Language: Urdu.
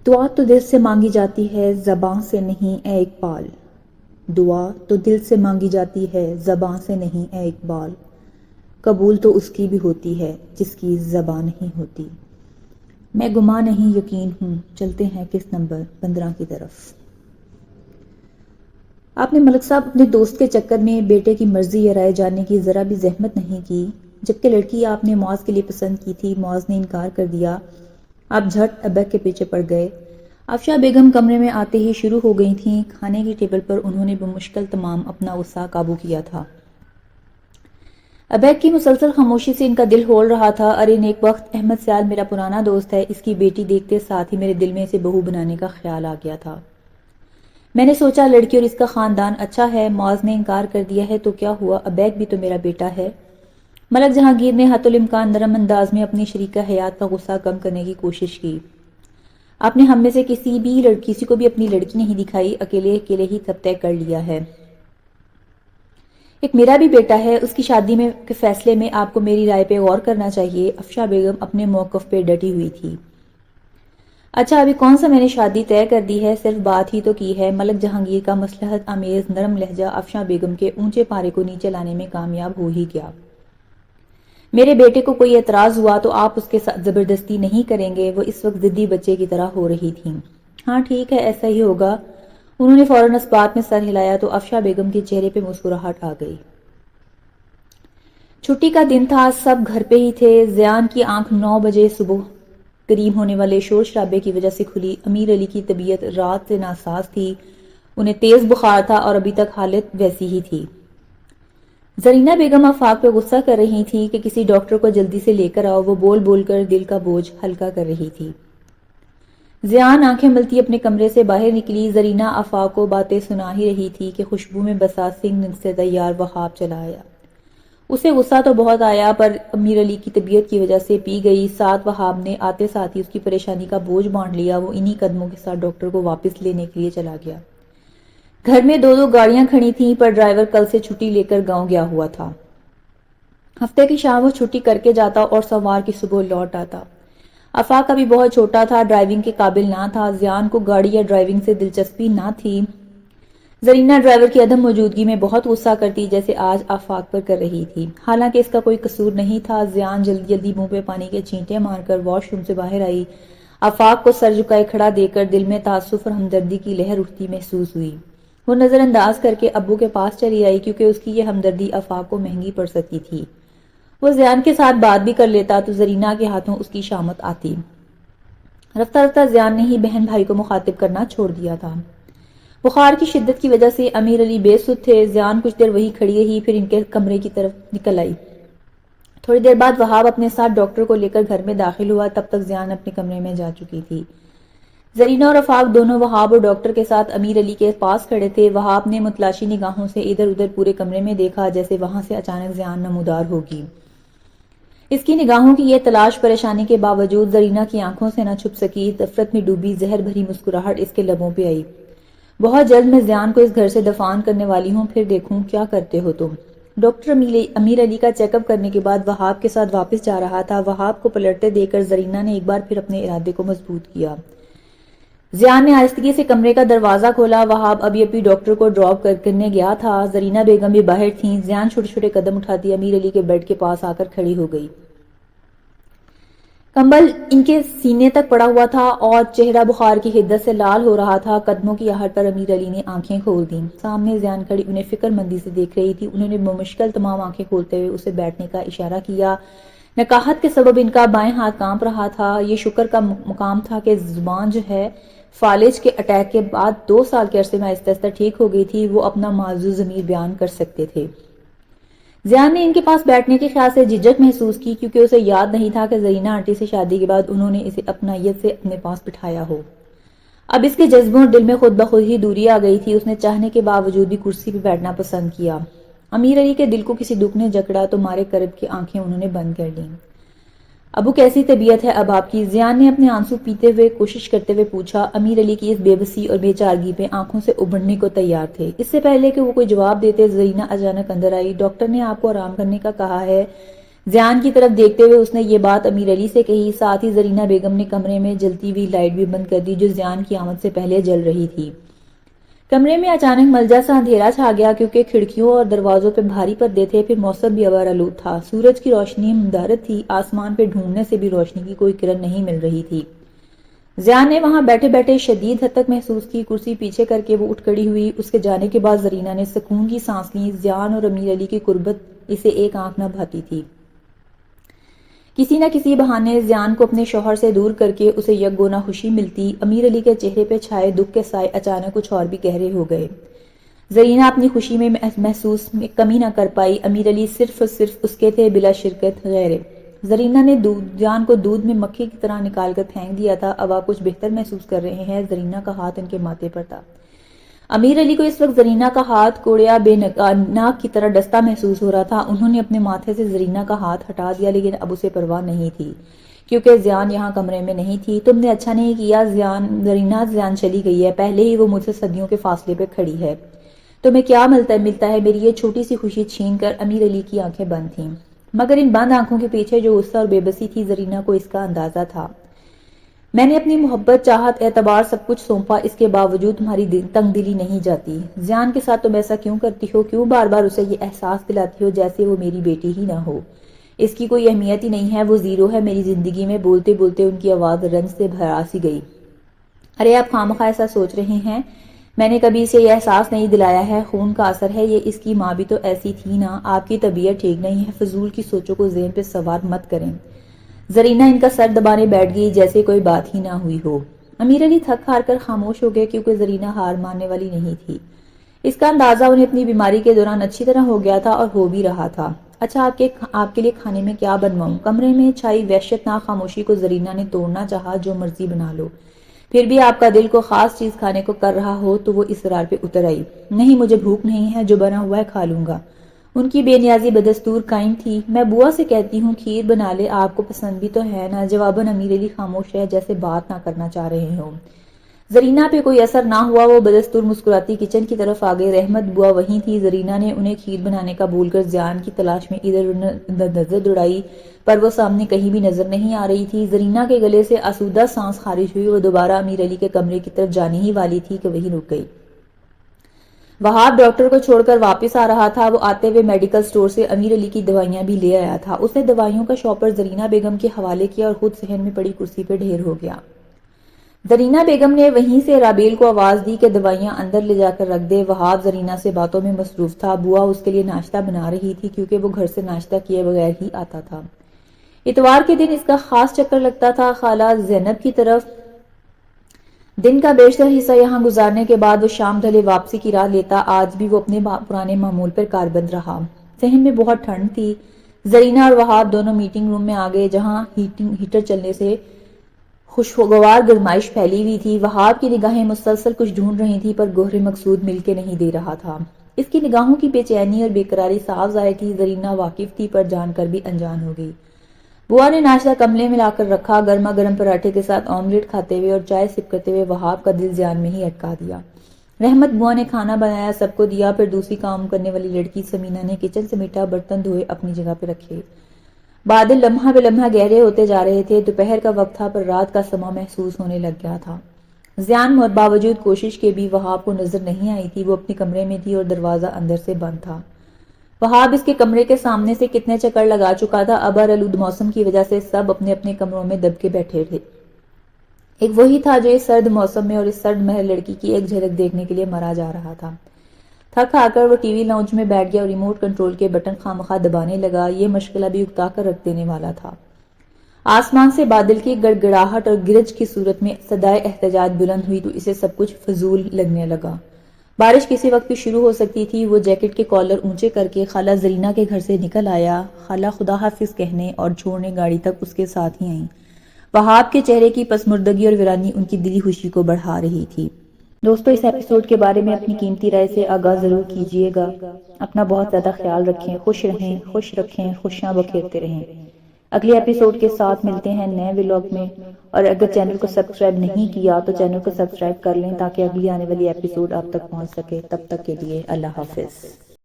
دعا تو دل سے مانگی جاتی ہے زباں سے نہیں اے اقبال، دعا تو دل سے مانگی جاتی ہے زباں سے نہیں اے اقبال، قبول تو اس کی بھی ہوتی ہے جس کی زبان نہیں ہوتی۔ میں گماں نہیں یقین ہوں، چلتے ہیں کس نمبر 15 کی طرف۔ آپ نے ملک صاحب اپنے دوست کے چکر میں بیٹے کی مرضی یا رائے جاننے کی ذرا بھی زحمت نہیں کی، جبکہ لڑکی آپ نے معاذ کے لیے پسند کی تھی، معاذ نے انکار کر دیا، آپ جھٹ ابیک کے پیچھے پڑ گئے۔ افشا بیگم کمرے میں آتے ہی شروع ہو گئی تھیں، کھانے کی ٹیبل پر انہوں نے بمشکل تمام اپنا غصہ قابو کیا تھا۔ ابیک کی مسلسل خاموشی سے ان کا دل ہول رہا تھا۔ ارے نیک وقت، احمد سیال میرا پرانا دوست ہے، اس کی بیٹی دیکھتے ساتھ ہی میرے دل میں اسے بہو بنانے کا خیال آ گیا تھا۔ میں نے سوچا لڑکی اور اس کا خاندان اچھا ہے، معاذ نے انکار کر دیا ہے تو کیا ہوا، ابیک بھی تو میرا بیٹا ہے۔ ملک جہانگیر نے حتی الامکان نرم انداز میں اپنی شریکہ حیات کا غصہ کم کرنے کی کوشش کی۔ آپ نے ہم میں سے کسی کو بھی اپنی لڑکی نہیں دکھائی، اکیلے ہی سب طے کر لیا ہے۔ ایک میرا بھی بیٹا ہے، اس کی شادی کے فیصلے میں آپ کو میری رائے پہ غور کرنا چاہیے۔ افشا بیگم اپنے موقف پہ ڈٹی ہوئی تھی۔ اچھا ابھی کون سا میں نے شادی طے کر دی ہے، صرف بات ہی تو کی ہے۔ ملک جہانگیر کا مصلحت آمیز نرم لہجہ افشا بیگم کے اونچے پارے کو نیچے لانے میں کامیاب ہو ہی گیا۔ میرے بیٹے کو کوئی اعتراض ہوا تو آپ اس کے ساتھ زبردستی نہیں کریں گے، وہ اس وقت ضدی بچے کی طرح ہو رہی تھیں۔ ہاں ٹھیک ہے، ایسا ہی ہوگا۔ انہوں نے فوراً اس بات میں سر ہلایا تو افشا بیگم کے چہرے پہ مسکراہٹ آ گئی۔ چھٹی کا دن تھا، سب گھر پہ ہی تھے۔ زیان کی آنکھ 9 بجے صبح قریب ہونے والے شور شرابے کی وجہ سے کھلی۔ امیر علی کی طبیعت رات سے ناساز تھی، انہیں تیز بخار تھا اور ابھی تک حالت ویسی ہی تھی۔ زرینہ بیگم آفاق پہ غصہ کر رہی تھی کہ کسی ڈاکٹر کو جلدی سے لے کر آؤ، وہ بول بول کر دل کا بوجھ ہلکا کر رہی تھی۔ زیان آنکھیں ملتی اپنے کمرے سے باہر نکلی۔ زرینہ آفاق کو باتیں سنا ہی رہی تھی کہ خوشبو میں بسا سنگھ سے تیار وہاب چلا آیا۔ اسے غصہ تو بہت آیا پر امیر علی کی طبیعت کی وجہ سے پی گئی۔ ساتھ وہاب نے آتے ساتھ ہی اس کی پریشانی کا بوجھ بانٹ لیا۔ وہ انہی قدموں کے ساتھ ڈاکٹر کو واپس لینے کے لیے چلا گیا۔ گھر میں 2 گاڑیاں کھڑی تھیں پر ڈرائیور کل سے چھٹی لے کر گاؤں گیا ہوا تھا۔ ہفتے کی شام وہ چھٹی کر کے جاتا اور سوار کی صبح لوٹ آتا۔ آفاق ابھی بہت چھوٹا تھا، ڈرائیونگ کے قابل نہ تھا۔ زیان کو گاڑی یا ڈرائیونگ سے دلچسپی نہ تھی۔ زرینہ ڈرائیور کی عدم موجودگی میں بہت غصہ کرتی، جیسے آج آفاق پر کر رہی تھی، حالانکہ اس کا کوئی قصور نہیں تھا۔ زیان جلدی جلدی منہ پہ پانی کے چھینٹے مار کر واش روم سے باہر آئی۔ آفاق کو سر جھکائے کھڑا دیکھ کر دل میں تعصب اور ہمدردی کی لہر اٹھتی محسوس ہوئی۔ وہ نظر انداز کر کے ابو کے پاس چلی آئی کیونکہ اس کی یہ ہمدردی آفاق کو مہنگی پڑ سکتی تھی۔ وہ زیان کے ساتھ بات بھی کر لیتا تو زرینہ کے ہاتھوں اس کی شامت آتی۔ رفتہ رفتہ زیان نے ہی بہن بھائی کو مخاطب کرنا چھوڑ دیا تھا۔ بخار کی شدت کی وجہ سے امیر علی بے سدھ تھے۔ زیان کچھ دیر وہی کھڑی رہی، پھر ان کے کمرے کی طرف نکل آئی۔ تھوڑی دیر بعد وہاب اپنے ساتھ ڈاکٹر کو لے کر گھر میں داخل ہوا، تب تک زیان اپنے کمرے میں جا چکی تھی۔ زرینہ اور آفاق دونوں وہاب اور ڈاکٹر کے ساتھ امیر علی کے پاس کھڑے تھے۔ وہاب نے متلاشی نگاہوں سے ادھر ادھر پورے کمرے میں دیکھا، جیسے وہاں سے اچانک زیان نمودار ہوگی۔ اس کی نگاہوں کی یہ تلاش پریشانی کے باوجود زرینہ کی آنکھوں سے نہ چھپ سکی۔ نفرت میں ڈوبی زہر بھری مسکراہٹ اس کے لبوں پہ آئی۔ بہت جلد میں زیان کو اس گھر سے دفان کرنے والی ہوں، پھر دیکھوں کیا کرتے ہو تم۔ ڈاکٹر امیر علی کا چیک اپ کرنے کے بعد وہاب کے ساتھ واپس جا رہا تھا۔ وہاب کو پلٹتے دیکھ کر زرینہ نے ایک بار پھر اپنے ارادے کو مضبوط کیا۔ زیان نے آہستگی سے کمرے کا دروازہ کھولا۔ وہاب ابھی ڈاکٹر کو ڈراپ کرنے گیا تھا۔ زرینہ بیگم بھی باہر تھیں۔ زیان چھوٹے چھوٹے قدم اٹھاتی امیر علی کے بیڈ کے پاس آ کر کھڑی ہو گئی۔ کمبل ان کے سینے تک پڑا ہوا تھا اور چہرہ بخار کی حدت سے لال ہو رہا تھا۔ قدموں کی آہٹ پر امیر علی نے آنکھیں کھول دیں۔ سامنے زیان کھڑی انہیں فکر مندی سے دیکھ رہی تھی۔ انہوں نے بمشکل تمام آنکھیں کھولتے ہوئے اسے بیٹھنے کا اشارہ کیا۔ نقاہت کے سبب ان کا بائیں ہاتھ کانپ رہا تھا۔ یہ شکر کا مقام تھا کہ زبان جو ہے فالج کے اٹیک کے بعد 2 سال کے عرصے میں آہستہ آہستہ ٹھیک ہو گئی تھی۔ وہ اپنا معزز ضمیر بیان کر سکتے تھے۔ زیان نے ان کے پاس بیٹھنے کے خیال سے جھجک محسوس کی کیونکہ اسے یاد نہیں تھا کہ زرینہ آنٹی سے شادی کے بعد انہوں نے اسے اپنائیت سے اپنے پاس بٹھایا ہو۔ اب اس کے جذبوں اور دل میں خود بخود ہی دوری آ گئی تھی۔ اس نے چاہنے کے باوجود بھی کرسی پہ بیٹھنا پسند کیا۔ امیر علی کے دل کو کسی دکھ نے جکڑا تو مارے کرب کی آنکھیں انہوں نے بند کر لیں۔ ابو کیسی طبیعت ہے اب آپ کی؟ زیان نے اپنے آنسو پیتے ہوئے کوشش کرتے ہوئے پوچھا۔ امیر علی کی اس بے بسی اور بے چارگی پہ آنکھوں سے ابھرنے کو تیار تھے۔ اس سے پہلے کہ وہ کوئی جواب دیتے زرینہ اچانک اندر آئی۔ ڈاکٹر نے آپ کو آرام کرنے کا کہا ہے۔ زیان کی طرف دیکھتے ہوئے اس نے یہ بات امیر علی سے کہی، ساتھ ہی زرینہ بیگم نے کمرے میں جلتی ہوئی لائٹ بھی بند کر دی جو زیان کی آمد سے پہلے جل رہی تھی۔ کمرے میں اچانک ملجا سا اندھیرا چھا گیا کیونکہ کھڑکیوں اور دروازوں پہ بھاری پردے تھے، پھر موسم بھی عبار آلود تھا، سورج کی روشنی مدارت تھی، آسمان پہ ڈھونڈنے سے بھی روشنی کی کوئی کرن نہیں مل رہی تھی۔ زیان نے وہاں بیٹھے بیٹھے شدید حد تک محسوس کی، کرسی پیچھے کر کے وہ اٹھ کھڑی ہوئی، اس کے جانے کے بعد زرینہ نے سکون کی سانس لی، زیان اور امیر علی کی قربت اسے ایک آنکھ نہ بھاتی تھی۔ کسی نہ کسی بہانے زیان کو اپنے شوہر سے دور کر کے اسے یکگونا خوشی ملتی۔ امیر علی کے چہرے پہ چھائے دکھ کے سائے اچانک کچھ اور بھی گہرے ہو گئے۔ زرینہ اپنی خوشی میں محسوس میں کمی نہ کر پائی، امیر علی صرف اور صرف اس کے تھے بلا شرکت غیرے۔ زرینہ نے جان کو دودھ میں مکھی کی طرح نکال کر پھینک دیا تھا، اب آپ کچھ بہتر محسوس کر رہے ہیں؟ زرینہ کا ہاتھ ان کے ماتھے پر تھا۔ امیر علی کو اس وقت زرینہ کا ہاتھ کوڑیا بے ناک کی طرح ڈستا محسوس ہو رہا تھا۔ انہوں نے اپنے ماتھے سے زرینہ کا ہاتھ ہٹا دیا، لیکن اب اسے پرواہ نہیں تھی کیونکہ زیان یہاں کمرے میں نہیں تھی۔ تم نے اچھا نہیں کیا زرینہ، زیان چلی گئی ہے، پہلے ہی وہ مجھ سے صدیوں کے فاصلے پہ کھڑی ہے۔ تمہیں کیا ملتا ہے میری یہ چھوٹی سی خوشی چھین کر؟ امیر علی کی آنکھیں بند تھیں، مگر ان بند آنکھوں کے پیچھے جو غصہ اور بے بسی تھی زرینہ کو اس کا اندازہ تھا۔ میں نے اپنی محبت، چاہت، اعتبار سب کچھ سونپا، اس کے باوجود تمہاری تنگ دلی نہیں جاتی۔ زیان کے ساتھ تم ایسا کیوں کرتی ہو؟ کیوں بار بار اسے یہ احساس دلاتی ہو جیسے وہ میری بیٹی ہی نہ ہو؟ اس کی کوئی اہمیت ہی نہیں ہے، وہ زیرو ہے میری زندگی میں۔ بولتے بولتے ان کی آواز رنج سے بھرا سی گئی۔ ارے آپ خواہ ایسا سوچ رہے ہیں، میں نے کبھی اسے یہ احساس نہیں دلایا ہے، خون کا اثر ہے یہ، اس کی ماں بھی تو ایسی تھی نا۔ آپ کی طبیعت ٹھیک نہیں ہے، فضول کی سوچوں کو ذہن پہ سوار مت کریں۔ زرینہ ان کا سر دبانے بیٹھ گئی جیسے کوئی بات ہی نہ ہوئی ہو۔ امیر علی تھک ہار کر خاموش ہو گئے کیونکہ زرینہ ہار ماننے والی نہیں تھی۔ اس کا اندازہ انہیں اپنی بیماری کے دوران اچھی طرح ہو گیا تھا اور ہو بھی رہا تھا۔ اچھا آپ کے لیے کھانے میں کیا بنواؤں؟ کمرے میں چھائی وحشتناک خاموشی کو زرینہ نے توڑنا چاہا، جو مرضی بنا لو، پھر بھی آپ کا دل کو خاص چیز کھانے کو کر رہا ہو تو وہ اصرار پہ اتر آئی۔ نہیں مجھے بھوک نہیں ہے، جو بنا ہوا ہے کھا لوں گا۔ ان کی بے نیازی بدستور قائم تھی۔ میں بوا سے کہتی ہوں کھیر بنا لے، آپ کو پسند بھی تو ہے نا۔ جواباً امیر علی خاموش رہے جیسے بات نہ کرنا چاہ رہے ہوں۔ زرینہ پہ کوئی اثر نہ ہوا، وہ بدستور مسکراتی کچن کی طرف آگئے۔ رحمت بوا وہیں تھی۔ زرینہ نے انہیں کھیر بنانے کا بول کر زیان کی تلاش میں ادھر ادھر نظر دوڑائی، پر وہ سامنے کہیں بھی نظر نہیں آ رہی تھی۔ زرینہ کے گلے سے آسودہ سانس خارج ہوئی، وہ دوبارہ امیر علی کے کمرے کی طرف جانے ہی والی تھی کہ وہیں رک گئی۔ وہاب ڈاکٹر کو چھوڑ کر واپس آ رہا تھا، وہ آتے ہوئے میڈیکل سٹور سے امیر علی کی دوائیاں بھی لے آیا تھا۔ اس نے دوائیوں کا شاپر زرینہ بیگم کے حوالے کیا اور خود صحن میں پڑی کرسی پہ ڈھیر ہو گیا۔ زرینہ بیگم نے وہیں سے رابیل کو آواز دی کہ دوائیاں اندر لے جا کر رکھ دے۔ وہاب زرینہ سے باتوں میں مصروف تھا، بوا اس کے لیے ناشتہ بنا رہی تھی کیونکہ وہ گھر سے ناشتہ کیے بغیر ہی آتا تھا۔ اتوار کے دن اس کا خاص چکر لگتا تھا خالہ زینب کی طرف۔ دن کا بیشتر حصہ یہاں گزارنے کے بعد وہ شام ڈھلے واپسی کی راہ لیتا۔ آج بھی وہ اپنے پرانے معمول پر کاربند رہا۔ صحن میں بہت ٹھنڈ تھی۔ زرینہ اور وہاب دونوں میٹنگ روم میں آ گئے جہاں ہیٹر چلنے سے خوشگوار گرمائش پھیلی ہوئی تھی۔ وہاب کی نگاہیں مسلسل کچھ ڈھونڈ رہی تھی پر گوہر مقصود مل کے نہیں دے رہا تھا۔ اس کی نگاہوں کی بے چینی اور بے قراری صاف ظاہر تھی۔ زرینہ واقف تھی پر جان کر بھی انجان ہو گئی۔ بوا نے ناشتہ کملے میں لا کر رکھا، گرما گرم پراٹھے کے ساتھ آملیٹ کھاتے ہوئے اور چائے سپ کرتے ہوئے وہاب کا دل زیان میں ہی اٹکا دیا۔ رحمت بوا نے کھانا بنایا، سب کو دیا، پھر دوسری کام کرنے والی لڑکی سمینہ نے کچن سمیٹا، برتن دھوئے اپنی جگہ پہ رکھے۔ بادل لمحہ بے لمحہ گہرے ہوتے جا رہے تھے، دوپہر کا وقت تھا پر رات کا سما محسوس ہونے لگ گیا تھا۔ زیان باوجود کوشش کے بھی وہاب کو نظر نہیں آئی تھی، وہ اپنے کمرے میں تھی اور دروازہ اندر سے بند تھا۔ وہاب اس کے کمرے کے سامنے سے کتنے چکر لگا چکا تھا، عبر آلود موسم کی وجہ سے سب اپنے اپنے کمروں میں دب کے بیٹھے تھے۔ ایک وہی تھا جو اس سرد موسم میں اور اس سرد مہر لڑکی کی ایک جھلک دیکھنے کے لیے مرا جا رہا تھا۔ تھک ہار کر وہ ٹی وی لاؤنج میں بیٹھ گیا اور ریموٹ کنٹرول کے بٹن خواہ دبانے لگا۔ یہ مشغلہ بھی اکتا کر رکھ دینے والا تھا۔ آسمان سے بادل کی گڑگڑاہٹ اور گرج کی صورت میں صدائے احتجاج بلند ہوئی تو اسے سب کچھ فضول لگنے لگا۔ بارش کسی وقت بھی شروع ہو سکتی تھی۔ وہ جیکٹ کے کالر اونچے کر کے خالہ زرینہ کے گھر سے نکل آیا۔ خالہ خدا حافظ کہنے اور چھوڑنے گاڑی تک اس کے ساتھ ہی آئیں۔ وہاب کے چہرے کی پسماردگی اور ویرانی ان کی دلی خوشی کو بڑھا رہی تھی۔ دوستو اس ایپیسوڈ کے بارے میں اپنی قیمتی رائے سے آگاہ ضرور کیجیے گا۔ اپنا بہت زیادہ خیال رکھیں، خوش رہیں، خوش رکھیں، خوشیاں بکھیرتے رہیں۔ اگلے ایپیسوڈ کے ساتھ ملتے ہیں نئے ولاگ میں، اور اگر چینل کو سبسکرائب نہیں کیا تو چینل کو سبسکرائب کر لیں تاکہ اگلی آنے والی ایپیسوڈ آپ تک پہنچ سکے۔ تب تک کے لیے اللہ حافظ۔